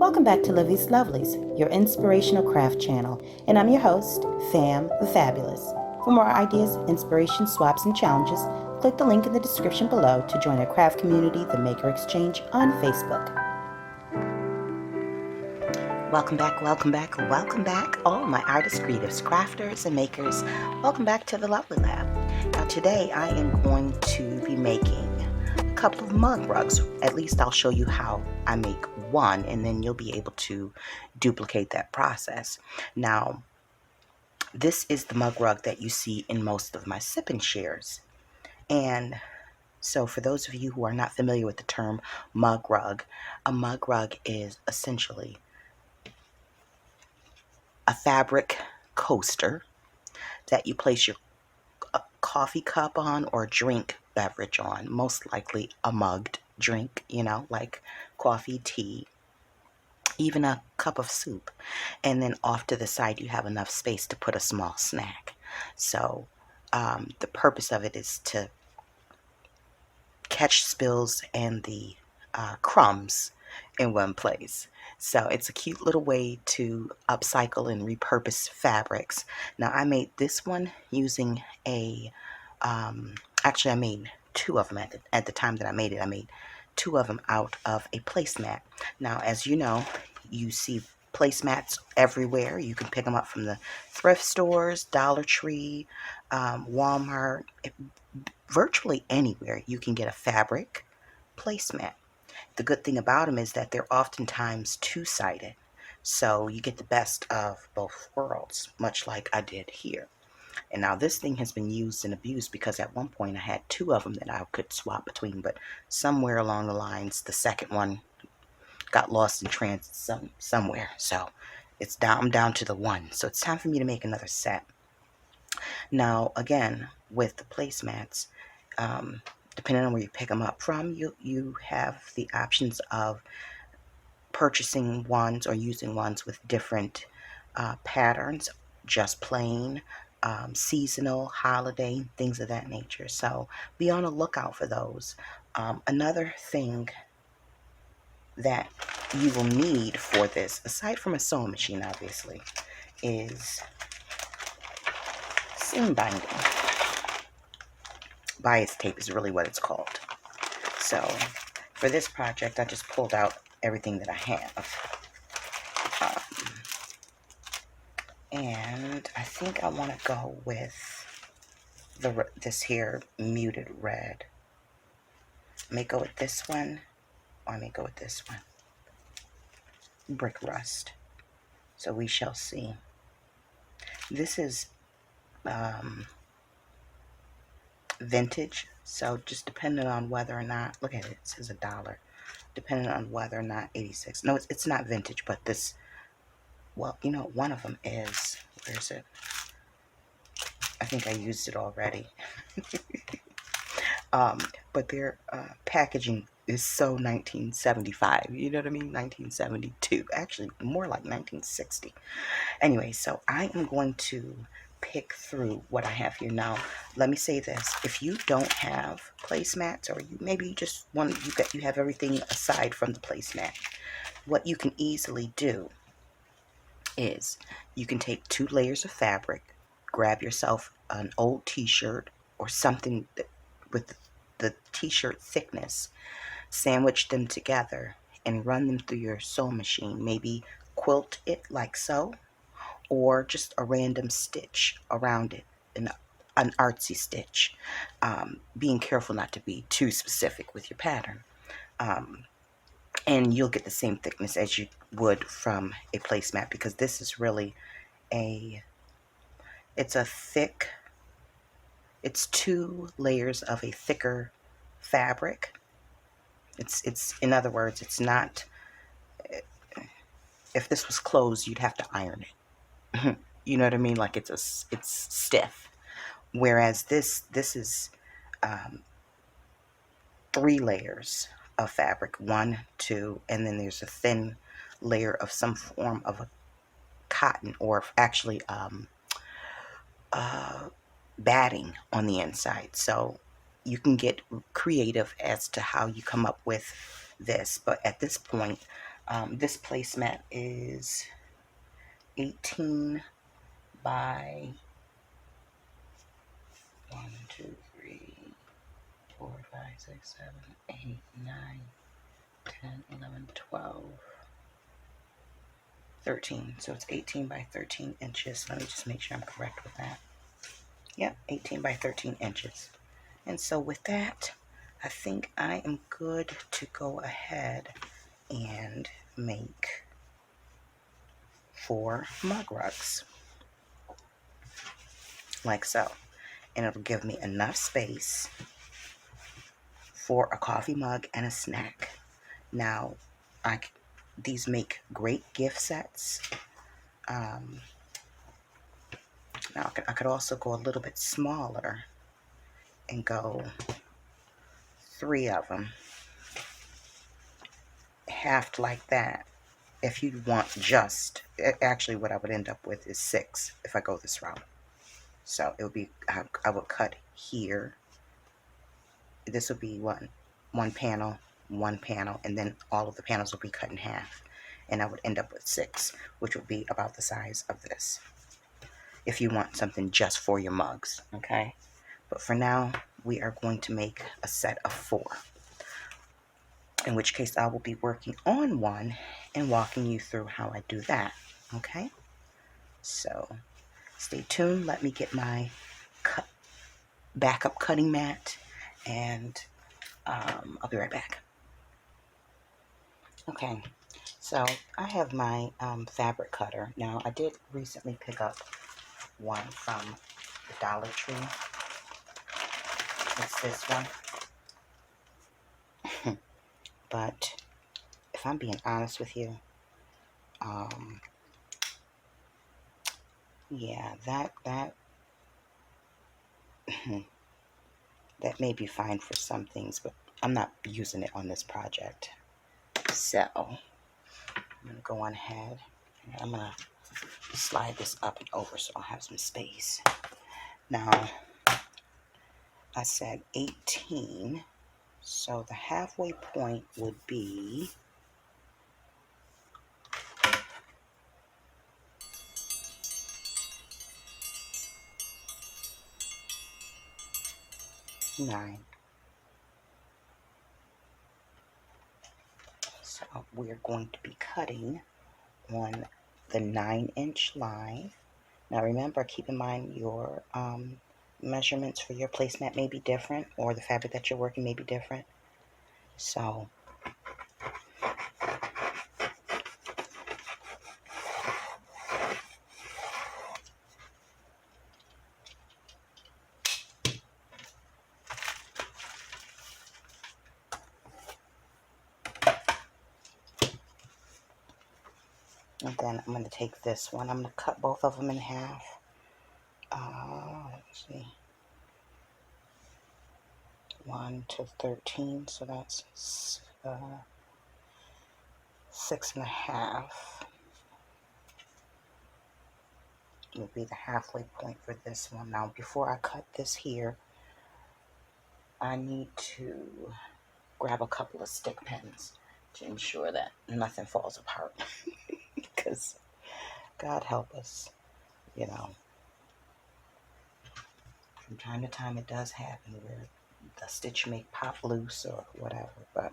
Welcome back to Livie'S Lovelies, your inspirational craft channel, and I'm your host, Fam the Fabulous. For more ideas, inspiration, swaps, and challenges, click the link in the description below to join our craft community, the Maker Exchange, on Facebook. Welcome back, all my artists, creatives, crafters, and makers. Welcome back to the Lovely Lab. Now today I am going to be making a couple of mug rugs. At least I'll show you how I make one, and then you'll be able to duplicate that process. Now, this is the mug rug that you see in most of my sip and shares. And so for those of you who are not familiar with the term mug rug, a mug rug is essentially a fabric coaster that you place your coffee cup on or drink beverage on, most likely a mugged drink, like coffee, tea, even a cup of soup. And then off to the side you have enough space to put a small snack. So the purpose of it is to catch spills and the crumbs in one place. So it's a cute little way to upcycle and repurpose fabrics. Now I made this one using actually I made two of them at the time that I made it. I made two of them out of a placemat. Now, as you know, you see placemats everywhere. You can pick them up from the thrift stores, Dollar Tree, Walmart, virtually anywhere you can get a fabric placemat. The good thing about them is that they're oftentimes two-sided, so you get the best of both worlds, much like I did here. And now this thing has been used and abused because at one point I had two of them that I could swap between, but somewhere along the lines the second one got lost in transit somewhere, so I'm down to the one. So it's time for me to make another set. Now again, with the placemats, depending on where you pick them up from, you have the options of purchasing ones or using ones with different patterns, just plain, seasonal, holiday, things of that nature. So be on the lookout for those. Another thing that you will need for this, aside from a sewing machine obviously, is seam binding. Bias tape is really what it's called. So for this project I just pulled out everything that I have. And I think I want to go with this here muted red. I may go with this one, or I may go with this one. Brick rust. So we shall see. This is vintage, so just depending on whether or not, look at it, it says $1. Depending on whether or not 86. No, it's not vintage, but this, well, one of them is, where is it? I think I used it already. But their packaging is so 1975, you know what I mean? 1972, actually more like 1960. Anyway, so I am going to pick through what I have here. Now, let me say this. If you don't have placemats, or maybe you just want, you have everything aside from the placemat, what you can easily do is you can take 2 layers of fabric, grab yourself an old t-shirt or something with the t-shirt thickness, sandwich them together and run them through your sewing machine. Maybe quilt it like so, or just a random stitch around it, an artsy stitch, being careful not to be too specific with your pattern. And you'll get the same thickness as you would from a placemat, because this is really it's 2 layers of a thicker fabric. It's in other words, it's not, if this was closed you'd have to iron it. You know what I mean? Like it's stiff. Whereas this is 3 layers of fabric, 1, 2, and then there's a thin layer of some form of a cotton, or actually batting on the inside. So you can get creative as to how you come up with this, but at this point This placemat is 18 by 1, 2, 3, 4, 5, 6, 7, 8, 9, 10, 11, 12, 13. So it's 18 by 13 inches. Let me just make sure I'm correct with that. Yep, 18 by 13 inches. And so with that, I think I am good to go ahead and make 4 mug rugs, like so. And it'll give me enough space for a coffee mug and a snack. Now, these make great gift sets. Now, I could also go a little bit smaller and go 3 of them, halved like that. If you want just, actually what I would end up with is 6 if I go this route. So it would be, I would cut here. This would be one panel, and then all of the panels will be cut in half. And I would end up with 6, which would be about the size of this, if you want something just for your mugs, okay? But for now, we are going to make a set of 4, in which case I will be working on one and walking you through how I do that, okay? So stay tuned. Let me get my backup cutting mat, and I'll be right back. Okay, so I have my fabric cutter. Now, I did recently pick up one from the Dollar Tree. It's this one. But if I'm being honest with you, yeah, that that may be fine for some things, but I'm not using it on this project. So I'm gonna go on ahead and I'm gonna slide this up and over so I'll have some space. Now, I said 18, so the halfway point would be 9. So we're going to be cutting on the 9-inch line. Now remember, keep in mind your measurements for your placemat may be different, or the fabric that you're working may be different. So and then I'm going to take this one. I'm going to cut both of them in half. Let's see. 1 to 13, so that's 6.5 would be the halfway point for this one. Now, before I cut this here, I need to grab a couple of stick pins to ensure that nothing falls apart. Because God help us, you know, from time to time it does happen where the stitch may pop loose or whatever, but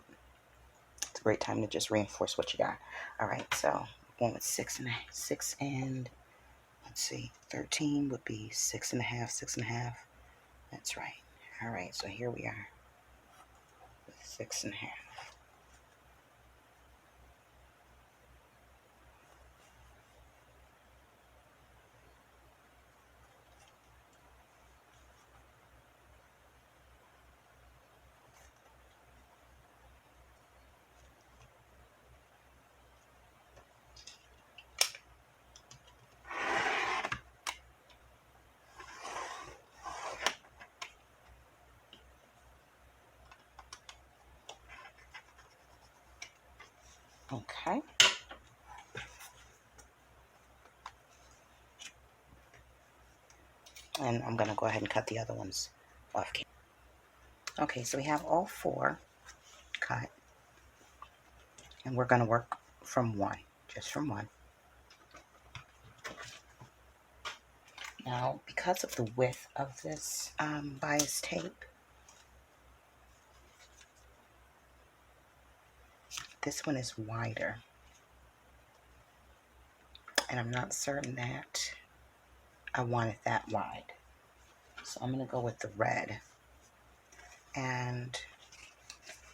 it's a great time to just reinforce what you got. All right, so going with 6 and let's see, 13 would be 6.5, 6.5. That's right. All right, so here we are with 6.5. Okay. And I'm going to go ahead and cut the other ones off. Okay, so we have all 4 cut. And we're going to work from one, just from one. Now, because of the width of this bias tape, this one is wider, and I'm not certain that I want it that wide. So I'm going to go with the red. And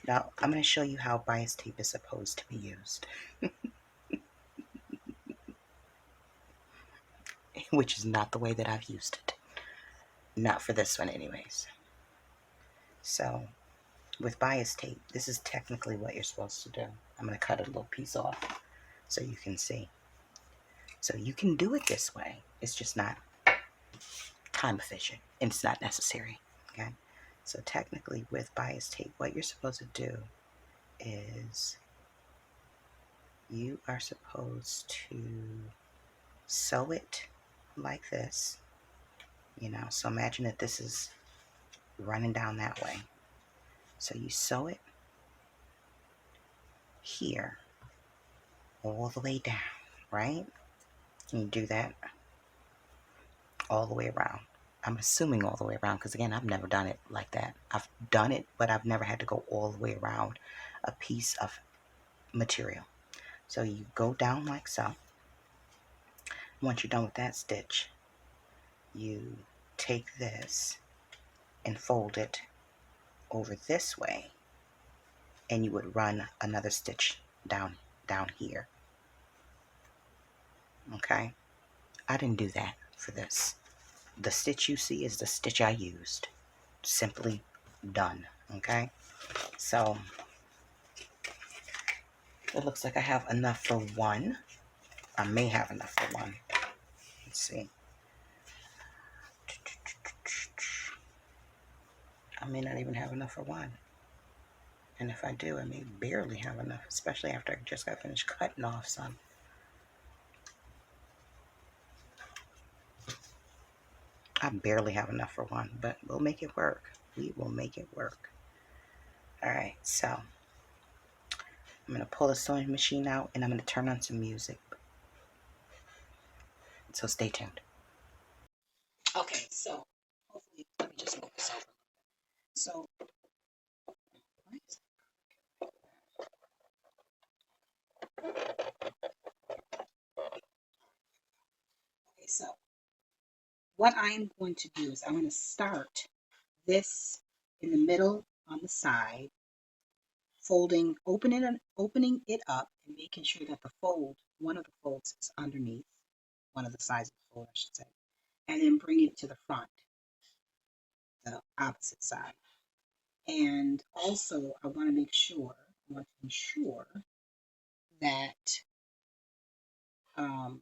now I'm going to show you how bias tape is supposed to be used. Which is not the way that I've used it. Not for this one anyways. So with bias tape, this is technically what you're supposed to do. I'm going to cut a little piece off so you can see. So you can do it this way. It's just not time efficient and it's not necessary. Okay. So technically with bias tape, what you're supposed to do is you are supposed to sew it like this, you know. So imagine that this is running down that way. So you sew it here all the way down, right? And you do that all the way around. I'm assuming all the way around because, again, I've never done it like that. I've done it, but I've never had to go all the way around a piece of material. So you go down like so. Once you're done with that stitch, you take this and fold it over this way, and you would run another stitch down here. Okay, I didn't do that for this. The stitch you see is the stitch I used. Simply done. Okay, so it looks like I have enough for one. I may have enough for one. Let's see. I may not even have enough for one. And if I do, I may barely have enough, especially after I just got finished cutting off some. I barely have enough for one, but we'll make it work. We will make it work. All right, so I'm going to pull the sewing machine out and I'm going to turn on some music. So stay tuned. Okay, so hopefully, let me just move this over. So, okay, so what I am going to do is I'm going to start this in the middle on the side, folding, opening it up and making sure that the fold, one of the folds is underneath, one of the sides of the fold, I should say, and then bring it to the front, the opposite side. And also I want to ensure that I'm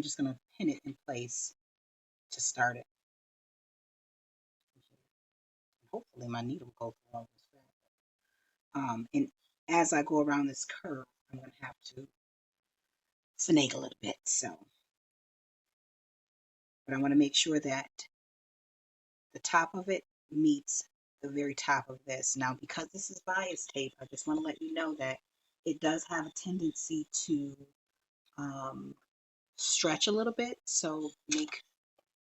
just going to pin it in place to start it. Hopefully my needle will go through all this fabric. And as I go around this curve, I'm going to have to finagle a little bit. So, but I want to make sure that the top of it meets the very top of this. Now, because this is bias tape, I just want to let you know that it does have a tendency to stretch a little bit. So make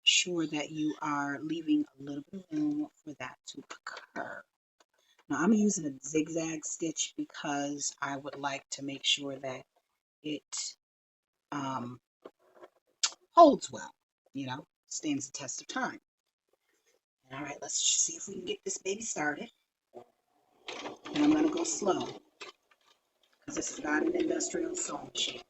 sure that you are leaving a little bit of room for that to occur. Now I'm using a zigzag stitch because I would like to make sure that it holds well, you know, stands the test of time. All right, let's see if we can get this baby started. And I'm going to go slow because this is not an industrial sewing machine.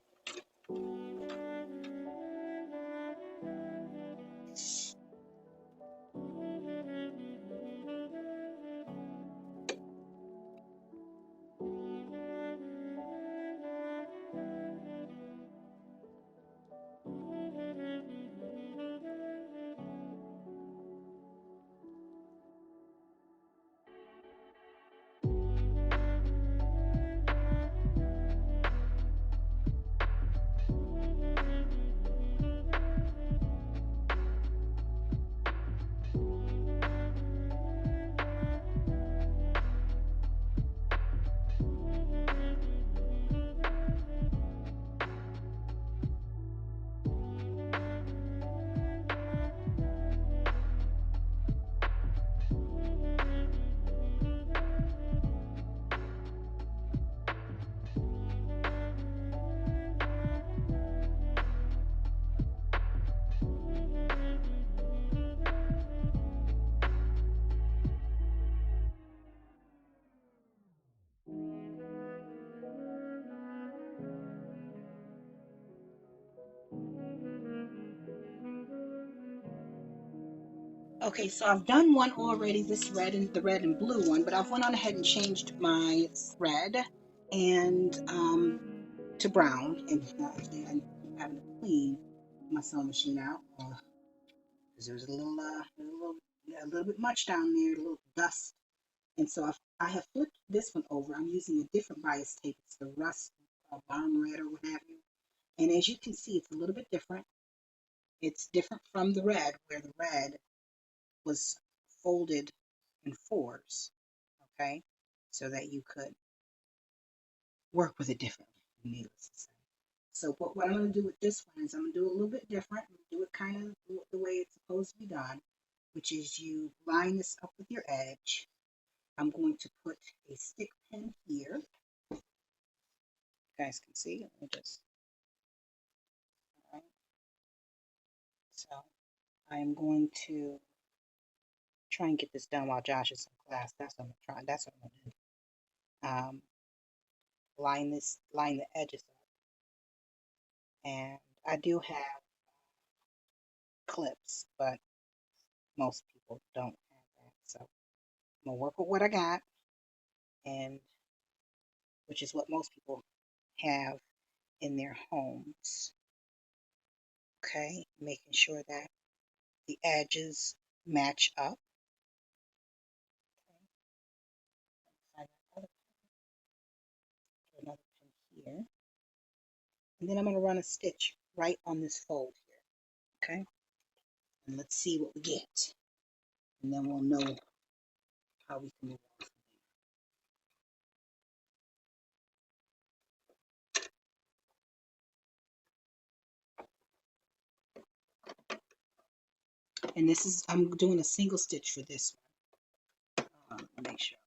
Okay, so I've done one already, this red and the red and blue one, but I've went on ahead and changed my thread and to brown, and actually I'm having to clean my sewing machine out because there was a little bit much down there, a little dust, and so I have flipped this one over. I'm using a different bias tape. It's the rust barn red or what have you, and as you can see, it's a little bit different. It's different from the red, where the red was folded in fours, okay, so that you could work with it differently, needless to say. So what I'm going to do with this one is I'm going to do it a little bit different. I'm going to do it kind of the way it's supposed to be done, which is you line this up with your edge. I'm going to put a stick pin here. You guys can see. Let me just, all right. So I am going to try and get this done while Josh is in class. That's what I'm trying. That's what I'm going to do. Line the edges up, and I do have clips, but most people don't have that. So I'm gonna work with what I got, and which is what most people have in their homes. Okay, making sure that the edges match up. Okay. Another pin here, and then I'm gonna run a stitch right on this fold here. Okay, and let's see what we get, and then we'll know how we can move on. And this is, I'm doing a single stitch for this one. Make sure.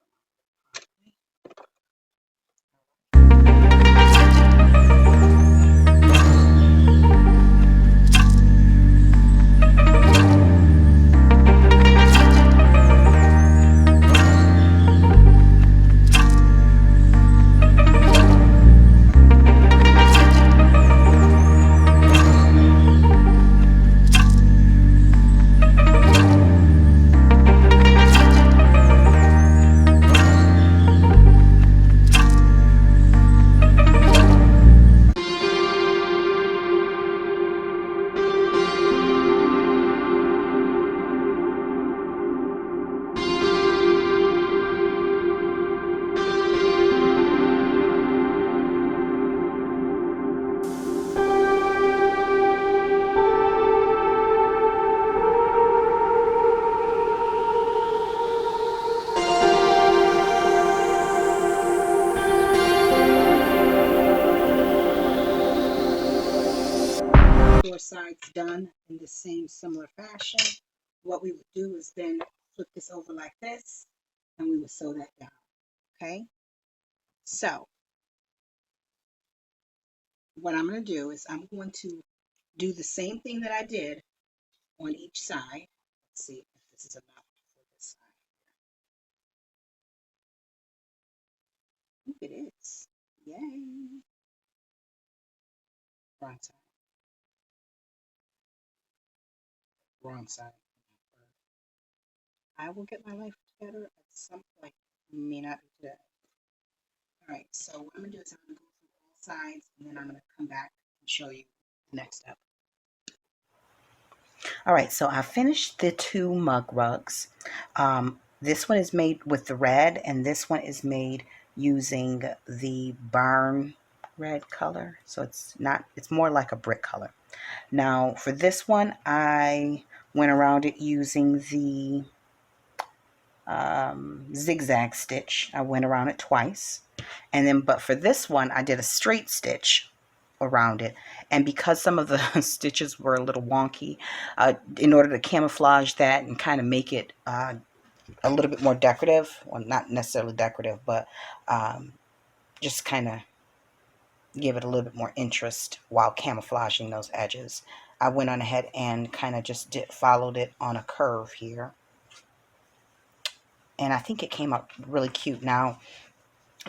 Four sides done in the same similar fashion. What we would do is then flip this over like this, and we would sew that down. Okay, so what I'm going to do is I'm going to do the same thing that I did on each side. Let's see if this is enough for this side. I think it is. Yay! Wrong side. Wrong side. I will get my life together at some point. May not be today. All right, so what I'm going to do is I'm going to go through all sides, and then I'm going to come back and show you the next step. All right, so I finished the two mug rugs. This one is made with the red, and this one is made using the burn red color. So it's not, it's more like a brick color. Now for this one, I went around it using the zigzag stitch. I went around it twice, and then but for this one I did a straight stitch around it, and because some of the stitches were a little wonky, in order to camouflage that and kind of make it a little bit more decorative, well, not necessarily decorative, but just kind of give it a little bit more interest while camouflaging those edges, I went on ahead and kind of just followed it on a curve here, and I think it came out really cute. Now,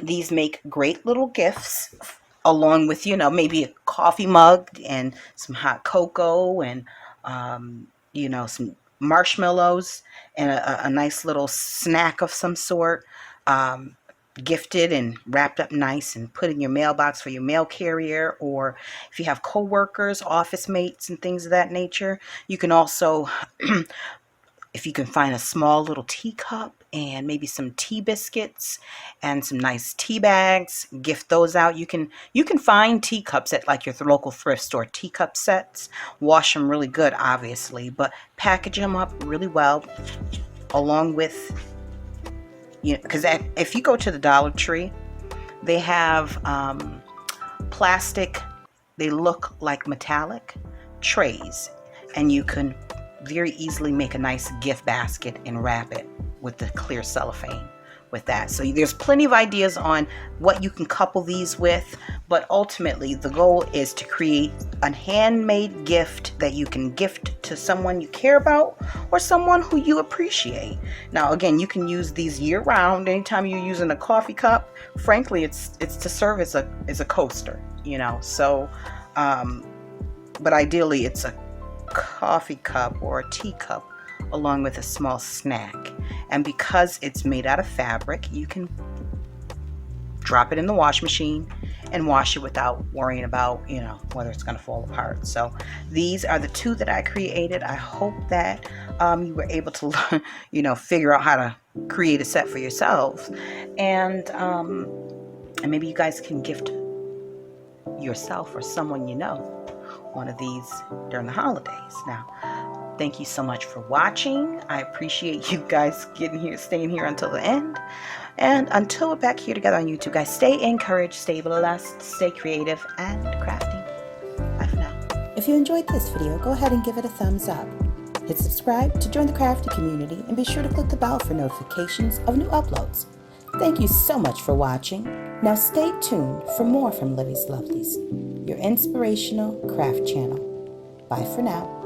these make great little gifts along with, you know, maybe a coffee mug and some hot cocoa and, you know, some marshmallows and a nice little snack of some sort, gifted and wrapped up nice and put in your mailbox for your mail carrier, or if you have co-workers, office mates, and things of that nature. You can also if you can find a small little teacup and maybe some tea biscuits and some nice tea bags, gift those out. You can find teacups at like your local thrift store, teacup sets. Wash them really good, obviously, but package them up really well, along with, because if you go to the Dollar Tree, they have plastic, they look like metallic trays, and you can very easily make a nice gift basket and wrap it with the clear cellophane with that. So there's plenty of ideas on what you can couple these with, but ultimately the goal is to create a handmade gift that you can gift to someone you care about or someone who you appreciate. Now again, you can use these year round. Anytime you're using a coffee cup, frankly, it's to serve as a coaster, so but ideally it's a coffee cup or a teacup along with a small snack. And because it's made out of fabric, you can drop it in the wash machine and wash it without worrying about whether it's going to fall apart. So these are the two that I created. I hope that you were able to learn, figure out how to create a set for yourselves, and maybe you guys can gift yourself or someone one of these during the holidays. Now, thank you so much for watching. I appreciate you guys staying here until the end. And until we're back here together on YouTube, guys, stay encouraged, stay blessed, stay creative, and crafting. Bye for now. If you enjoyed this video, go ahead and give it a thumbs up. Hit subscribe to join the crafty community, and be sure to click the bell for notifications of new uploads. Thank you so much for watching. Now stay tuned for more from Livie'S Lovelies, your inspirational craft channel. Bye for now.